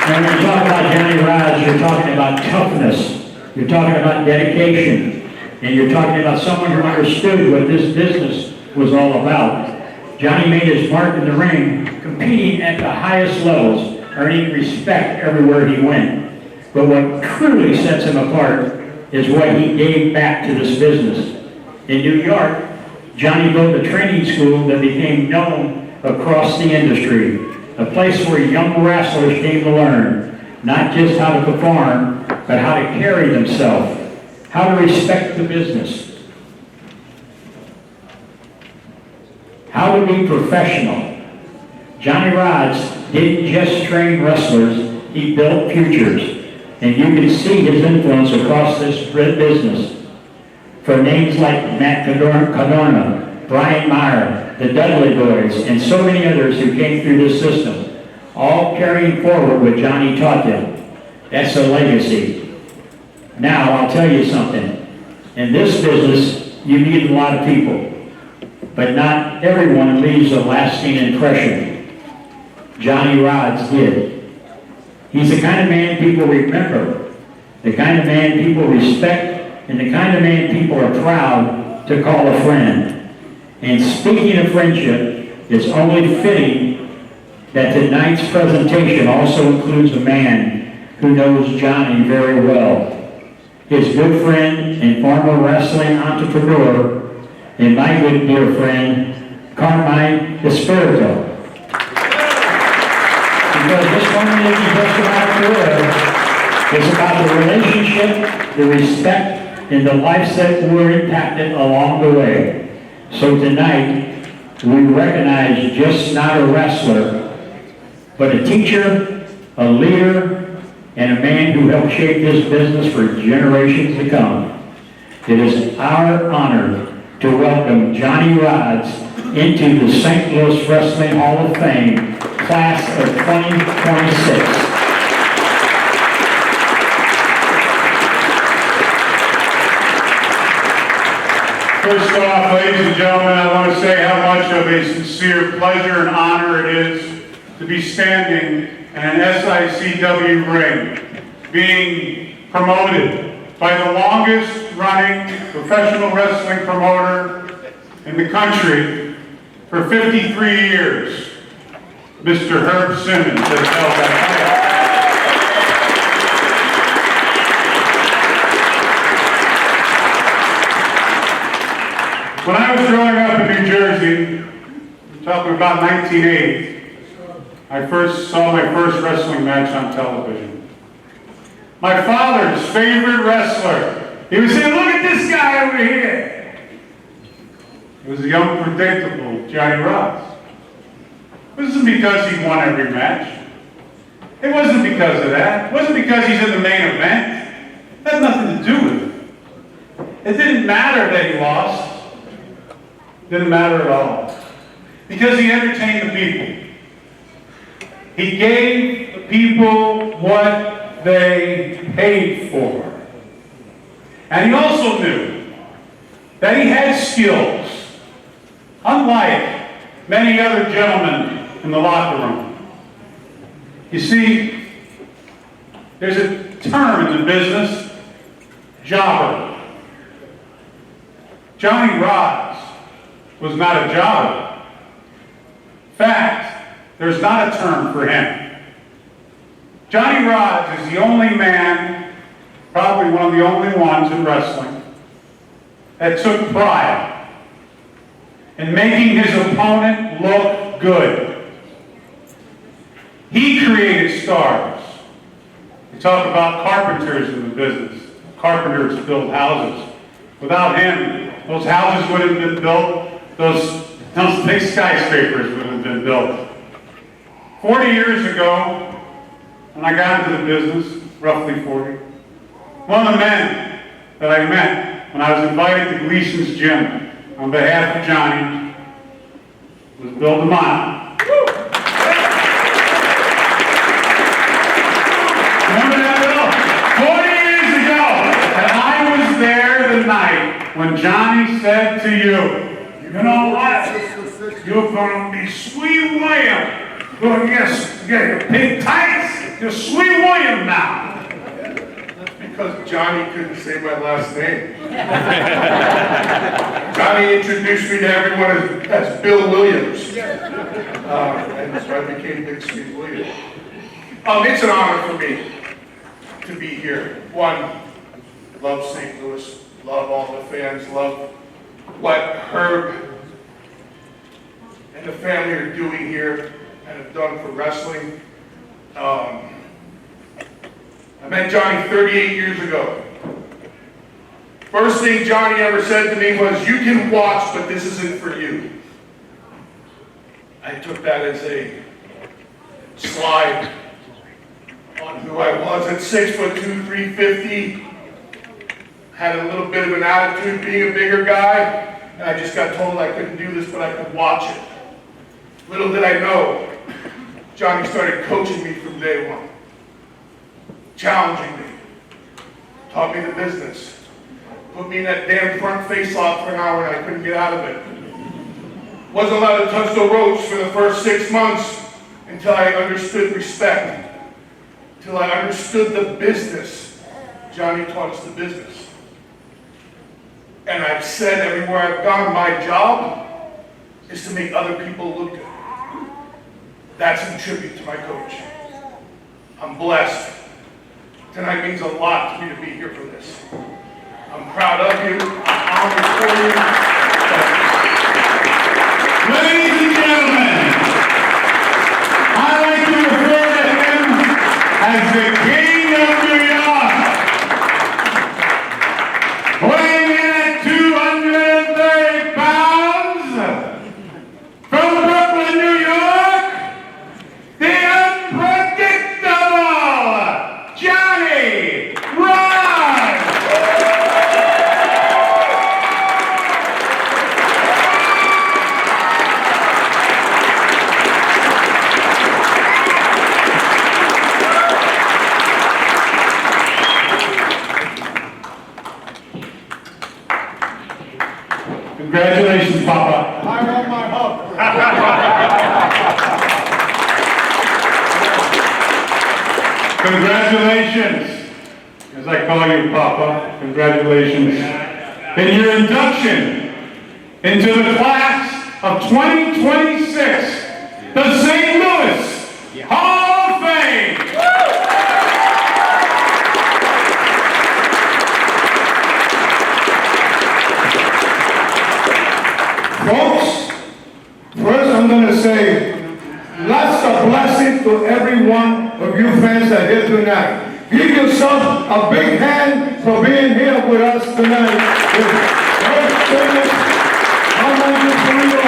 And when you talk about Johnny Rodz, you're talking about toughness, you're talking about dedication, and you're talking about someone who understood what this business was all about. Johnny made his mark in the ring, competing at the highest levels, earning respect everywhere he went. But what truly sets him apart is what he gave back to this business. In New York, Johnny built a training school that became known across the industry, a place where young wrestlers came to learn not just how to perform, but how to carry themselves, how to respect the business, how to be professional. Johnny Rodz didn't just train wrestlers, he built futures. And you can see his influence across this business. For names like Matt Cadorna, Brian Meyer, the Dudley Boys, and so many others who came through this system, all carrying forward what Johnny taught them. That's a legacy. Now, I'll tell you something. In this business, you need a lot of people, but not everyone leaves a lasting impression. Johnny Rodz did. He's the kind of man people remember, the kind of man people respect, and the kind of man people are proud to call a friend. And speaking of friendship, it's only fitting that tonight's presentation also includes a man who knows Johnny very well. His good friend and former wrestling entrepreneur, and my good dear friend, Carmine DeSpirito. Because this one isn't just about career, it's about the relationship, the respect, and the lives that were impacted along the way. So tonight, we recognize just not a wrestler, but a teacher, a leader, and a man who helped shape this business for generations to come. It is our honor to welcome Johnny Rodz into the St. Louis Wrestling Hall of Fame, class of 2026. First off, ladies and gentlemen, I want to say how much of a sincere pleasure and honor it is to be standing in an SICW ring, being promoted by the longest running professional wrestling promoter in the country for 53 years. Mr. Herb Simmons has held that title. When I was growing up in New Jersey, we're talking about 1980, I first saw my first wrestling match on television. My father's favorite wrestler, he was saying, "Look at this guy over here." It was the unpredictable Johnny Rodz. It wasn't because he won every match. It wasn't because of that. It wasn't because he's in the main event. It had nothing to do with it. It didn't matter that he lost. It didn't matter at all. Because he entertained the people. He gave the people what they paid for. And he also knew that he had skills, unlike many other gentlemen in the locker room. You see, there's a term in the business, jobber. Johnny Rodz was not a jobber. In fact, there's not a term for him. Johnny Rodz is the only man, probably one of the only ones in wrestling, that took pride in making his opponent look good. He created stars. We talk about carpenters in the business. Carpenters build houses. Without him, those houses wouldn't have been built. Those big skyscrapers wouldn't have been built. 40 years ago, when I got into the business, roughly 40, one of the men that I met when I was invited to Gleason's gym on behalf of Johnny was Bill Demott. Remember that, Bill? 40 years ago, and I was there the night when Johnny said to you, "You know what? You're going to be sweet William. You're going to get your pink tights, DeSpirito William now. Because Johnny couldn't say my last name. Johnny introduced me to everyone as Bill Williams. And so I became Big Sweet William. It's an honor for me to be here. One, love St. Louis, love all the fans, love what Herb and the family are doing here and have done for wrestling. I met Johnny 38 years ago. First thing Johnny ever said to me was, "You can watch, but this isn't for you." I took that as a slide on who I was at 6'2", 350. Had a little bit of an attitude being a bigger guy, and I just got told I couldn't do this, but I could watch it. Little did I know, Johnny started coaching me from day one. Challenging me, taught me the business, put me in that damn front face lock for an hour and I couldn't get out of it. Wasn't allowed to touch the ropes for the first 6 months until I understood respect, until I understood the business. Johnny taught us the business. And I've said everywhere I've gone, my job is to make other people look good. That's in tribute to my coach. I'm blessed. Tonight means a lot to me to be here for this. I'm proud of you. I'm honored for you. Ladies and gentlemen, I like to refer to him as the King of New York. Weighing in at 230 pounds, from Brooklyn, New York, the unpredictable Johnny Rodz. Congratulations, Papa. I want my hug. Congratulations, as I call you, Papa. Congratulations in your induction into the class of 2026, the St. Louis Hall of Fame. Folks, first I'm going to say lots of blessings to every one of you fans that are here tonight. Give yourself a big hand for being here with us tonight. With Simmons, Demott and Carmine DeSpirito,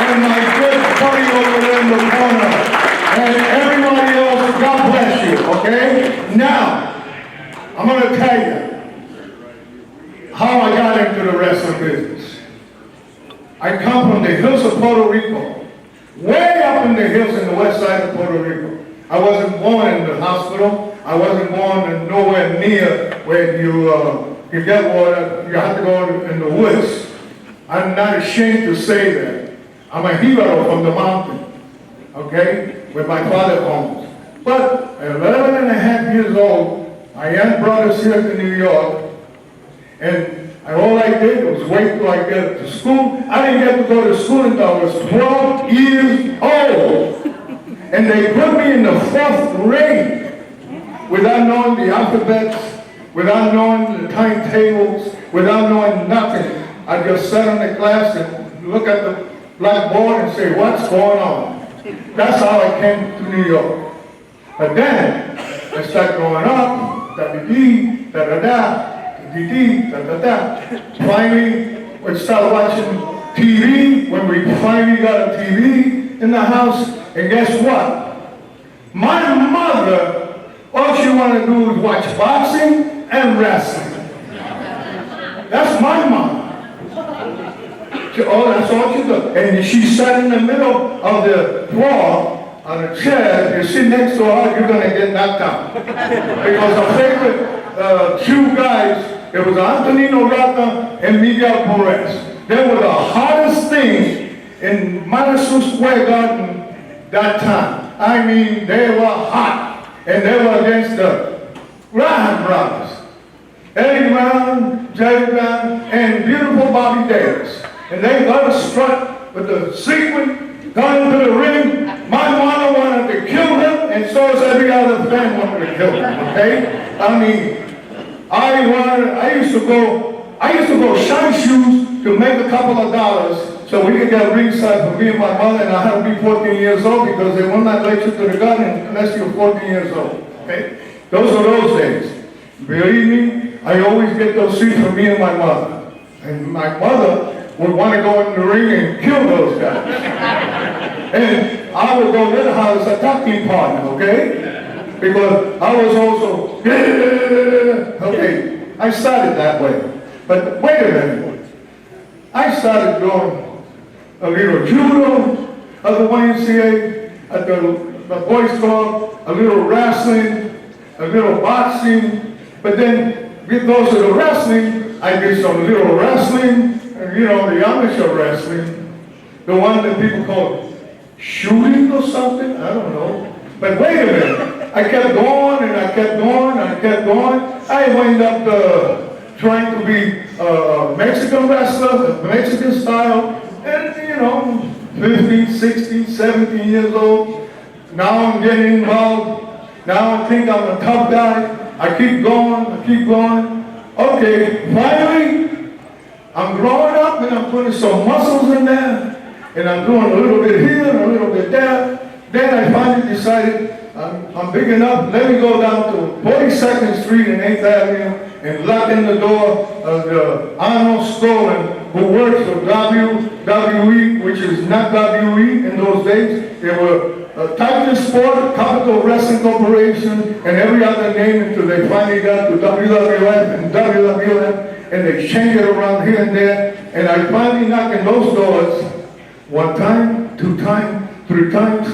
and my good buddy over there in the corner. And everybody else, God bless you, okay? Now, I'm going to tell you how I got into the wrestling business. I come from the hills of Puerto Rico, way up in the hills in the west side of Puerto Rico. I wasn't born in the hospital. I wasn't born in nowhere near where you get water. You have to go in the woods. I'm not ashamed to say that. I'm a hero from the mountain, okay, where my father owns. But at 11 and a half years old, my young brothers here to New York, and all I did was wait till I get to school. I didn't get to go to school until I was 12 years old. And they put me in the 4th grade without knowing the alphabets, without knowing the timetables, without knowing nothing. I just sat in the class and look at the blackboard and say, what's going on? That's how I came to New York. But then I started growing up, da-da-dee, da-da-da. Finally, we started watching TV when we finally got a TV in the house. And guess what? My mother, all she wanted to do was watch boxing and wrestling. That's my mom. That's all she did. And she sat in the middle of the floor on a chair. You sit next to her, you're going to get knocked out. Because her favorite two guys, it was Antonino Rata and Miguel Perez. They were the hardest thing in Madison Square Garden that time. I mean, they were hot. and they were against the Graham brothers. Eddie Brown, Jerry Brown, and beautiful Bobby Davis. And they got a strut with the sequin, got into the ring. My mother wanted to kill him, and so as every other fan wanted to kill him, okay? I mean, I used to go shine shoes to make a couple of dollars so we could get ringside for me and my mother, and I had to be 14 years old because they will not let you to the gun unless you're 14 years old, okay? Those are those days. Believe me, I always get those seats for me and my mother. And my mother would want to go in the ring and kill those guys. And I would go with her as a tag team partner, okay? Because I was also, okay, I started that way. But wait a minute. I started doing a little judo at the YMCA, at the boys club, a little wrestling, a little boxing, but then with those of the wrestling, I did some little wrestling, you know, the amateur wrestling, the one that people call shooting or something, I don't know. But wait a minute, I kept going and I kept going and I kept going. I wound up trying to be a Mexican wrestler, Mexican style, and you know, 15, 16, 17 years old. Now I'm getting involved. Now I think I'm a tough guy. I keep going. Okay, finally, I'm growing up and I'm putting some muscles in there, and I'm doing a little bit here and a little bit there. Then I finally decided I'm big enough. Let me go down to 42nd Street and 8th Avenue and lock in the door of the Arnold Stolen, who works for WWE, which is not WE in those days. They were Titan Sport, Capital Wrestling Corporation, and every other name until they finally got to WWF and WWF, and they changed it around here and there. And I finally knocked in those doors 1 time, 2 times, 3 times.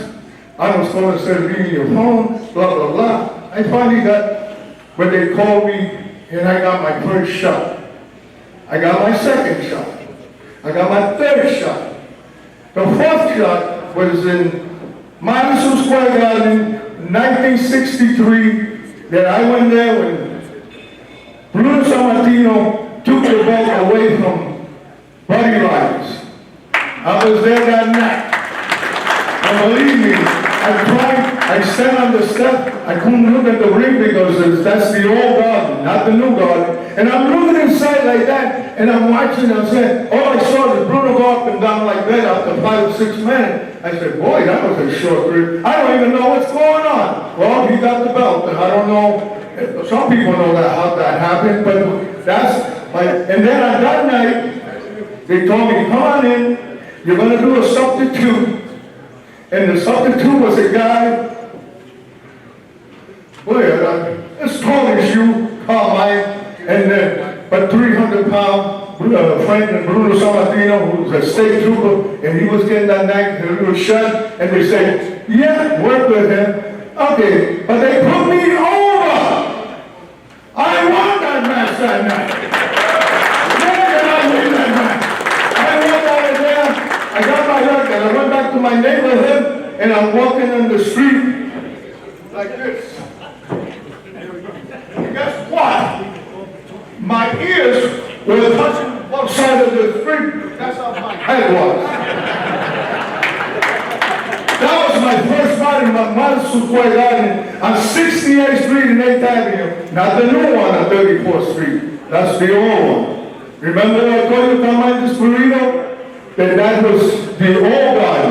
I was going to say, give me your phone, blah, blah, blah. I finally got when they called me, and I got my first shot. I got my second shot. I got my third shot. The 4th shot was in Madison Square Garden, 1963, that I went there when Bruno Sammartino took the belt away from Buddy Rodz. I was there that night. And believe me, I tried, I sat on the step, I couldn't look at the ring because that's the old garden, not the new garden. And I'm looking inside like that, and I'm watching, I'm saying, all I saw was Bruno go up and down like that after 5 or 6 minutes. I said, boy, that was a short grip. I don't even know what's going on. Well, he got the belt, and I don't know, some people know that how that happened, but that's my, and then on that night, they told me, come on in, you're gonna do a substitute. And the substitute was a guy, boy, as tall as you, Carmine, and then, but 300-pound friend and Bruno Sammartino, who was a state trooper, and he was getting that night in a little shot, and they say, yeah, work with him. Okay, but they put me over. I won that match that night. Yeah, I won that match. I won out of there. I got my record. I went back to my neighborhood, and I'm walking on the street like this. And guess what? My ears were touching one side of the street. That's how my head was. That was my first fight in my Madison Square Garden on 68th Street and 8th Avenue. Not the new one on 34th Street. That's the old one. Remember I told you Demott and Carmine DeSpirito? That was the old guy.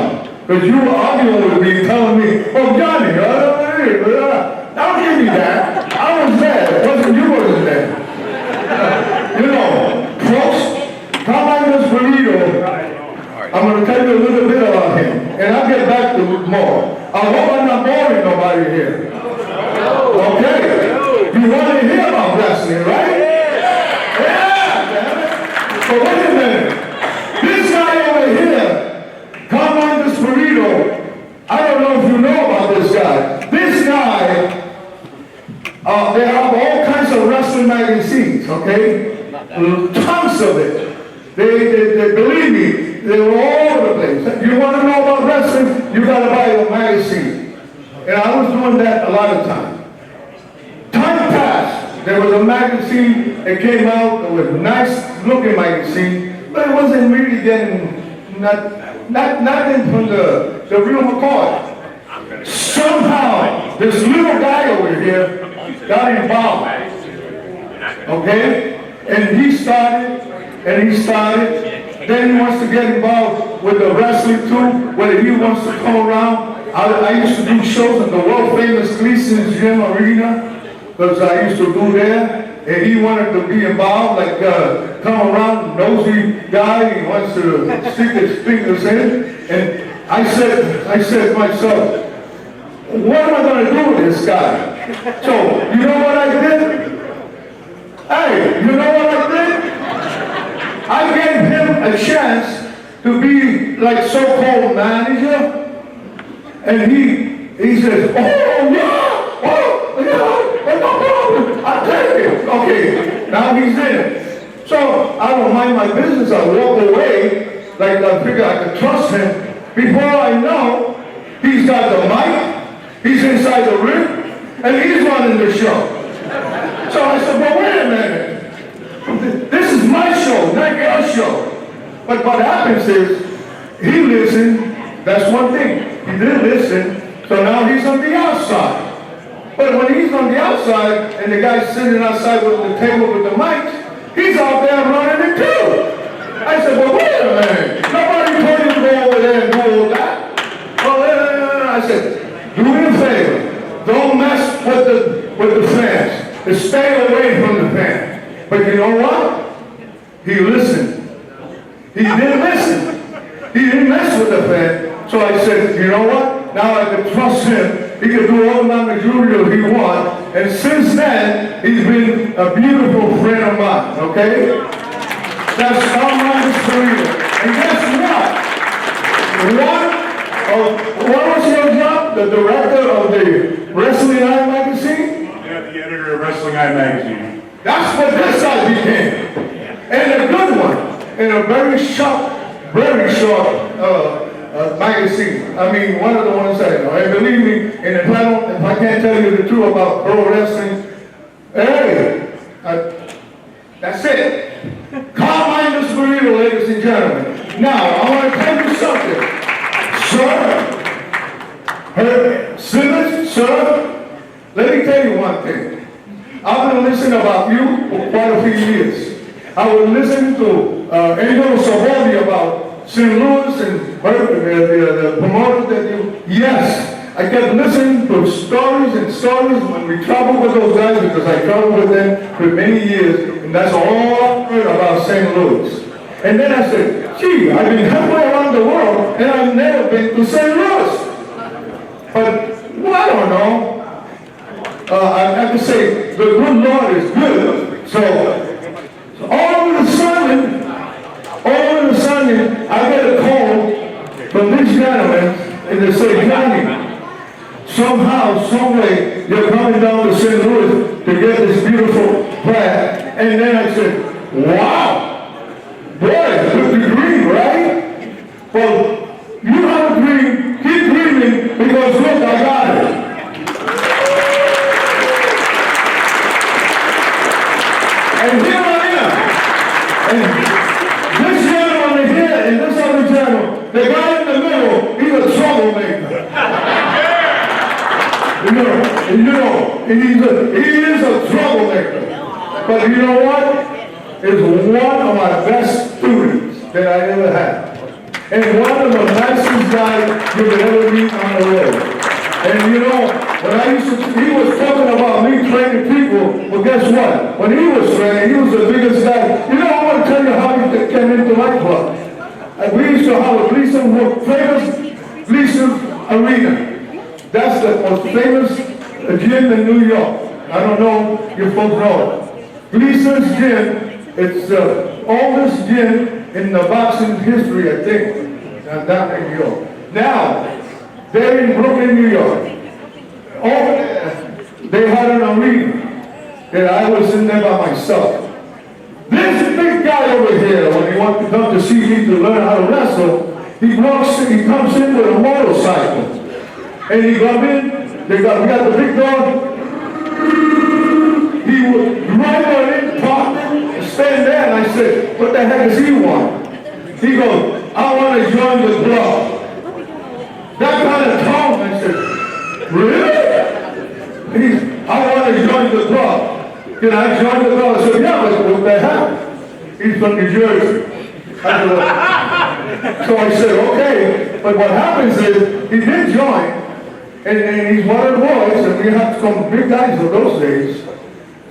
Because you were arguing with me telling me, oh Johnny, don't give me that. I was there. It wasn't you wasn't there. You know, folks, Demott and DeSpirito, I'm going to tell you a little bit about him, and I'll get back to it more. I hope I'm not boring nobody here. Okay? You want to hear about wrestling, right? Yeah, damn it. So wait a minute. This guy over here, Demott and DeSpirito, I don't know if you know about this guy. This guy, they have all kinds of wrestling magazines, okay? Tons of it. They believe me, they were all over the place. You want to know about wrestling, you got to buy a magazine. And I was doing that a lot of times. there was a magazine that came out, it was a nice looking magazine, but it wasn't really getting, nothing from the real McCoy. Somehow, this little guy over here got involved, okay? And he started, then he wants to get involved with the wrestling too, whether he wants to come around. I used to do shows at the world famous Gleason's Gym Arena, because I used to do there. And he wanted to be involved, like come around, nosy guy, he wants to stick his fingers in. And I said to myself, what am I going to do with this guy? So, you know what I did? Hey, you know what I did? I gave him a chance to be like so-called manager. And he says, oh yeah, no problem, I'll take it. Okay, now he's in it. So I don't mind my business, I walk away, like I figure I could trust him. Before I know, he's got the mic, he's inside the ring, and he's running the show. So I said, well, wait a minute. This is my show, not your show. But what happens is, he listened, that's one thing. He did listen, so now he's on the outside. But when he's on the outside, and the guy's sitting outside with the table with the mics, he's out there running it too. I said, well, wait a minute. Nobody told you to go over there and do all that. Well, I said, do me a favor. Don't mess with the fans. Just stay away from the fans. But you know what? He listened. He didn't listen. He didn't mess with the fans. So I said, you know what? Now I can trust him. He can do all the managerial he wants. And since then, he's been a beautiful friend of mine, okay? That's Carmine DeSpirito. And guess what? What was your job? The director of the Wrestling Eye magazine? Yeah, the editor of Wrestling Eye magazine. That's what this guy became. And a good one. And a very short magazine. I mean, one of the ones I know. And believe me, and if I can't tell you the truth about pro wrestling, hey, that's it. Carmine DeSpirito, ladies and gentlemen. Now, I want to tell you something. Simmons, sir, let me tell you one thing. I've been listening about you for quite a few years. I was listening to Angelo Savoldi about St. Louis and the promoters that you, yes, I kept listening to stories and stories when we traveled with those guys, because I traveled with them for many years, and that's all I heard about St. Louis. And then I said, gee, I've been halfway around the world, and I've never been to St. Louis. But, well, I don't know. I have to say, the good Lord is good. So all of a sudden, I get a call from this gentleman, and they say, Johnny, somehow, some way, you're coming down to St. Louis to get this beautiful plaque. And then I said, wow, boy, good degree, right? Well, you have a dream, keep dreaming, because look, I got it. And here I am. And this gentleman here and this other gentleman, the guy in the middle, he's a troublemaker. He is a troublemaker. But you know what? He's one of my best students that I ever had. And one of the nicest guys you could ever meet on the road. And you know, when he was talking about me training people, well guess what? When he was training, he was the biggest guy. You know, I want to tell you how he came into my club. We used to have a famous Gleason Arena. That's the most famous gym in New York. I don't know if you folks know it. Gleason's Gym, it's the oldest gym in the boxing history, I think, down in New York. Now, they're in Brooklyn, New York. Over there, they had an arena that I was in there by myself. This big guy over here, when he wanted to come to see me to learn how to wrestle, he comes in with a motorcycle. And he got in, we got the big dog. He would came on in, talked to him, stand there, and I said, what the heck does he want? He goes, I want to join the club. That kind of tone, I said, really? I want to join the club. Can I join the club? I said, yeah, but what the heck? He's from New Jersey. So I said, okay. But what happens is, he did join, and he's one of the boys, and we have some big guys of those days.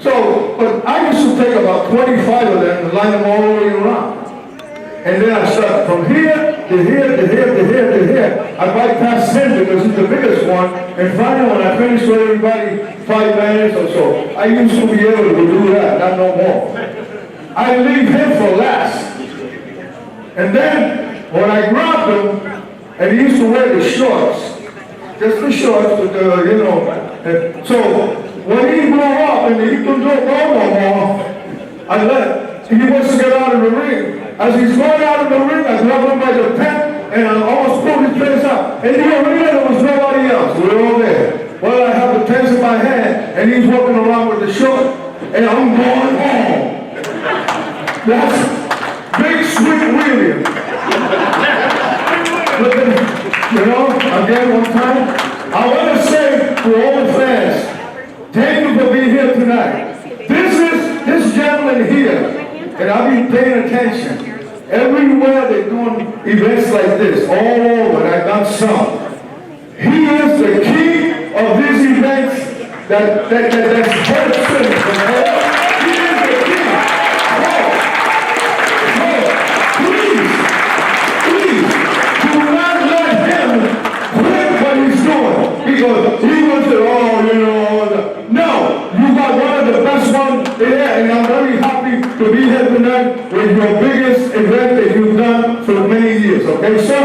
So, but I used to take about 25 of them and line them all the way around. And then I start from here to here to here to here to here. I bypass him because he's the biggest one. And finally, when I finish with everybody 5 minutes or so, I used to be able to do that, not no more. I leave him for last. And then, when I grabbed him, and he used to wear the shorts, just the shorts with the, you know. And so, when he blew up and he couldn't go no more, I let he wants to get out of the ring. As he's going out of the ring, I grabbed him by the pant and I almost pulled his pants out. And in the arena, there was nobody else. We were all there. Well, I have the pants in my hand and he's walking around with the short and I'm going home. That's Big Sweet William. But then, you know, again, one time, I want to say to all the fans, thank you for being here tonight. This gentleman here, and I've been paying attention. Everywhere they're doing events like this, all over, and I've done some. He is the king of these events that's heard Simmons. He is the king. Please, do not let him quit what he's doing. Because he wants it all, you know. No, you got one of the best ones there, and I'm very happy to be here tonight with your biggest event that you've done for many years, okay, sir?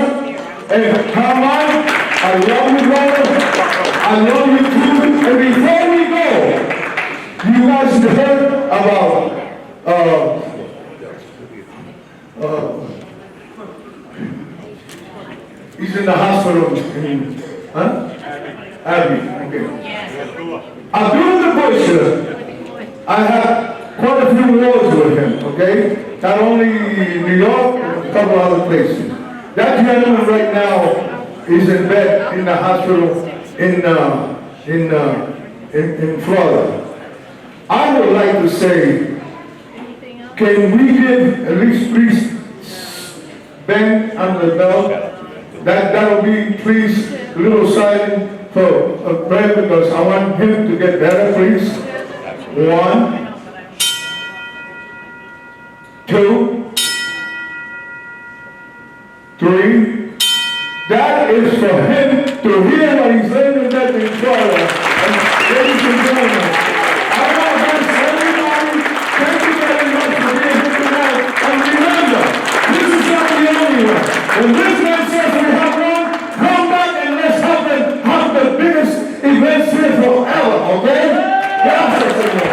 And Carmine, I love you, brother. I love you too. And before we go, you guys have heard about he's in the hospital in Abbey, okay. Abdul the Butcher, I have quite a few wars with him, okay? Not only New York, but a couple other places. That gentleman right now is in bed in the hospital in Florida. I would like to say, can we give at least please Ben under the belt? That'll be please a little silent for a prayer because I want him to get better, please. 1, 2, 3. That is for him to hear what he's laying in bed in Florida. And ladies and gentlemen, I want to thank everybody. Thank you very much for being here tonight. And remember, this is not the only one. When this man says we have one, come back and let's help him have the biggest events here forever, okay? Gracias, señor.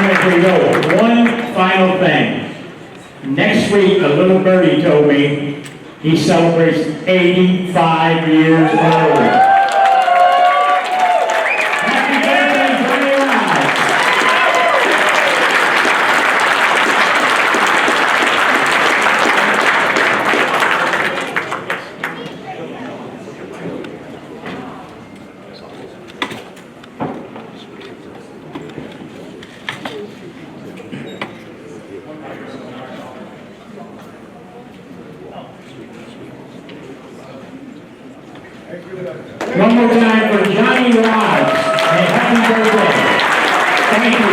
Here we go. One final thing. Next week, a little birdie told me he celebrates 85 years old. Happy birthday, Johnny Rodz. One more time for Johnny Rodz. And happy birthday. Thank you.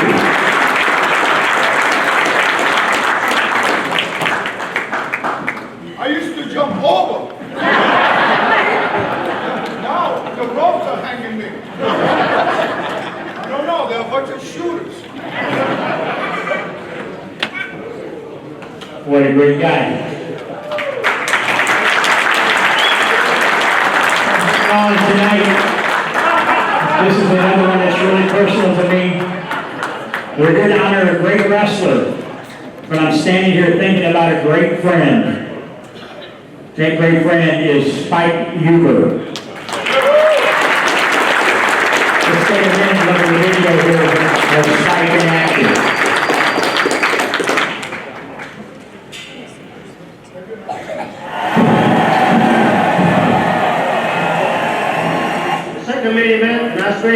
I used to jump over. Now the ropes are hanging me. No, they're a bunch of shooters. What a great guy. On tonight, this is another one that's really personal to me. We're here to honor a great wrestler, but I'm standing here thinking about a great friend. That great friend is Spike Huber. say amen?